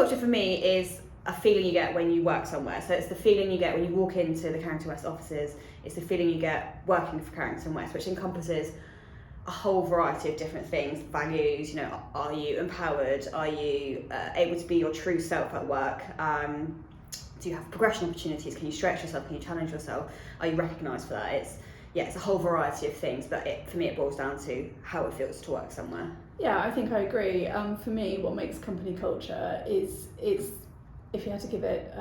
culture for me is a feeling you get when you work somewhere. So it's the feeling you get when you walk into the Carrington West offices. It's the feeling you get working for Carrington West, which encompasses a whole variety of different things. Values, are you empowered? Are you able to be your true self at work? Do you have progression opportunities? Can you stretch yourself? Can you challenge yourself? Are you recognised for that? It's a whole variety of things, but for me it boils down to how it feels to work somewhere. Yeah, I think I agree. For me, what makes company culture is if you had to give it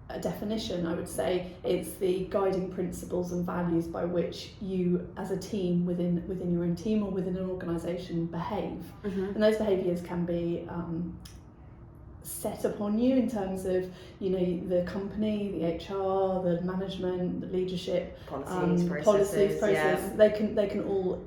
a definition, I would say it's the guiding principles and values by which you as a team within your own team or within an organisation behave. And those behaviours can be set upon you in terms of the company, the HR, the management, the leadership, policies, processes. Yeah. They can all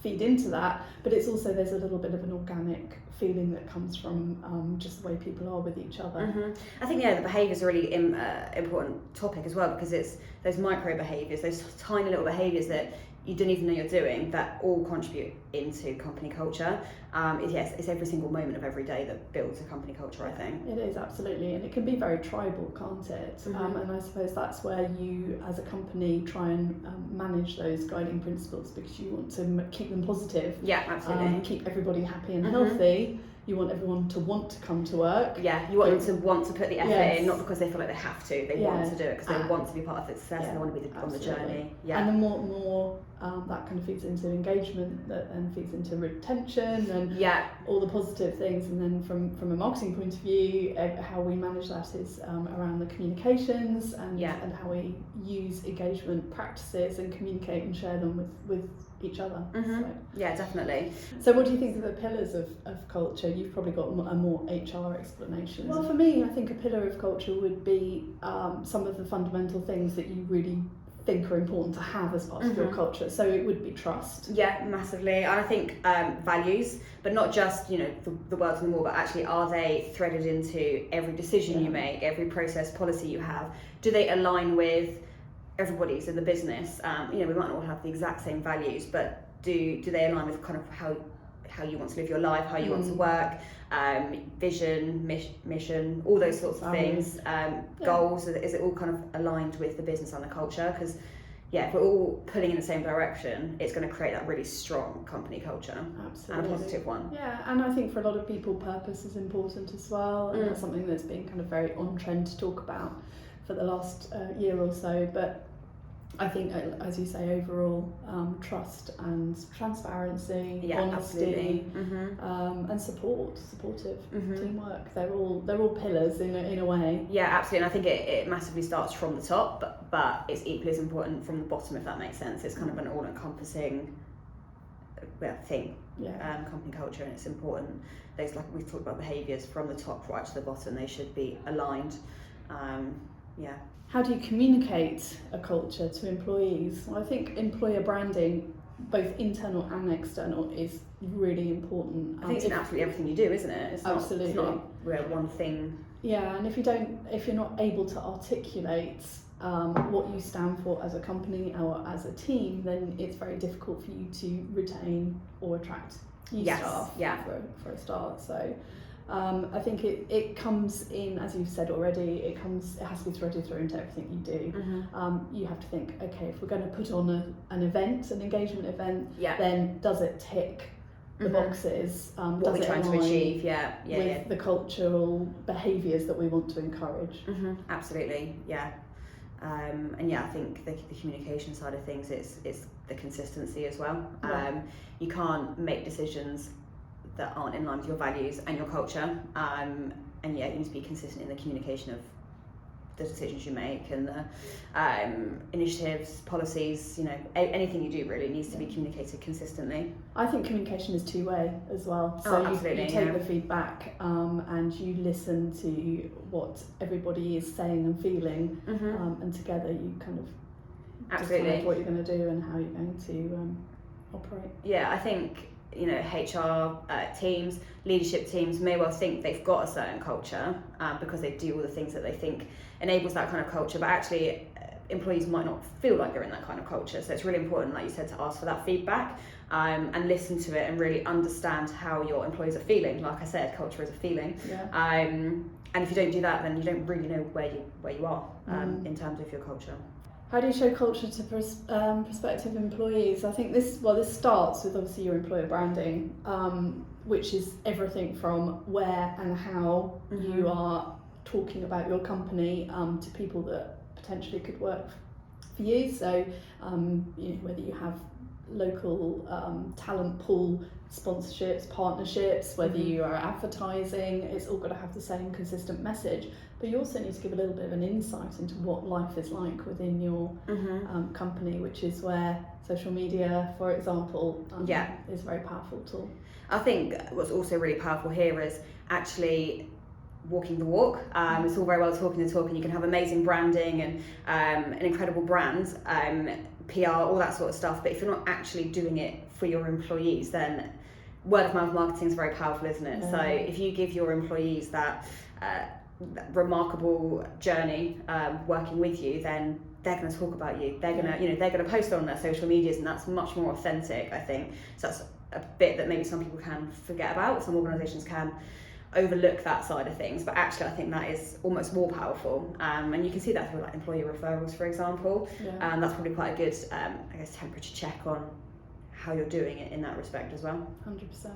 feed into that, but it's also, there's a little bit of an organic feeling that comes from just the way people are with each other. I think the behaviour is a really important topic as well, because it's those micro behaviours, those tiny little behaviours that you don't even know you're doing, that all contribute into company culture. It's every single moment of every day that builds a company culture, I think. It is, absolutely, and it can be very tribal, can't it? And I suppose that's where you as a company try and manage those guiding principles, because you want to keep them positive. Yeah, absolutely. Keep everybody happy and healthy. You want everyone to want to come to work. Yeah, you want them to want to put the effort in, not because they feel like they have to. They want to do it because they want to be part of the success and they want to be on the journey. Yeah. And the more that kind of feeds into engagement, that then feeds into retention and all the positive things. And then from a marketing point of view, how we manage that is around the communications and how we use engagement practices and communicate and share them with each other. Yeah, definitely. So what do you think are the pillars of culture? You've probably got a more HR explanation. Well, for me, I think a pillar of culture would be some of the fundamental things that you really think are important to have as part of your culture. So it would be trust. Yeah, massively. And I think values, but not just the words on the wall, but actually, are they threaded into every decision you make, every process, policy you have? Do they align with everybody's in the business? We might not all have the exact same values, but do they align with kind of how you want to live your life, how you want to work, vision, mission, all those sorts of things, goals? Is it all kind of aligned with the business and the culture? Because if we're all pulling in the same direction, it's going to create that really strong company culture. Absolutely. And a positive one. Yeah, and I think for a lot of people, purpose is important as well, and that's something that's been kind of very on trend to talk about for the last year or so. But I think, as you say, overall, trust and transparency, honesty, and supportive teamwork. They're all pillars in a way. Yeah, absolutely. And I think it massively starts from the top, but it's equally as important from the bottom, if that makes sense. It's kind of an all-encompassing thing, company culture, and it's important. Those, like we've talked about, behaviours from the top right to the bottom, they should be aligned. How do you communicate a culture to employees? Well, I think employer branding, both internal and external, is really important. I think it's in absolutely everything you do, isn't it? It's absolutely. Not one thing. Yeah, and if you're not able to articulate what you stand for as a company or as a team, then it's very difficult for you to retain or attract new staff for a start. So I think it comes in, as you've said already, it has to be threaded through into everything you do. You have to think, okay, if we're going to put on an engagement event, then does it tick the boxes? What does we're it trying to align achieve, with the cultural behaviours that we want to encourage? Absolutely, and I think the communication side of things is the consistency as well. You can't make decisions that aren't in line with your values and your culture, and you need to be consistent in the communication of the decisions you make and the initiatives, policies, anything you do really needs to be communicated consistently. I think communication is two-way as well. So you take the feedback and you listen to what everybody is saying and feeling, and together you kind of decide what you're going to do and how you're going to operate. Yeah, I think HR teams, leadership teams may well think they've got a certain culture because they do all the things that they think enables that kind of culture, but actually employees might not feel like they're in that kind of culture. So it's really important, like you said, to ask for that feedback, and listen to it and really understand how your employees are feeling. Like I said, culture is a feeling. And if you don't do that, then you don't really know where you are in terms of your culture. How do you show culture to prospective employees? I think this starts with obviously your employer branding, which is everything from where and how you are talking about your company to people that potentially could work for you. So whether you have local talent pool sponsorships, partnerships, whether you are advertising, it's all got to have the same consistent message. But you also need to give a little bit of an insight into what life is like within your company, which is where social media, for example, is a very powerful tool. I think what's also really powerful here is actually walking the walk. It's all very well talking the talk, and you can have amazing branding and an incredible brand, PR, all that sort of stuff, but if you're not actually doing it for your employees, then word of mouth marketing is very powerful, isn't it? So if you give your employees that remarkable journey working with you, then they're going to talk about you. They're going to, they're going to post on their social medias, and that's much more authentic, I think. So that's a bit that maybe some people can forget about. Some organisations can overlook that side of things, but actually I think that is almost more powerful, and you can see that through like employee referrals, for example. That's probably quite a good temperature check on how you're doing it in that respect as well. 100%.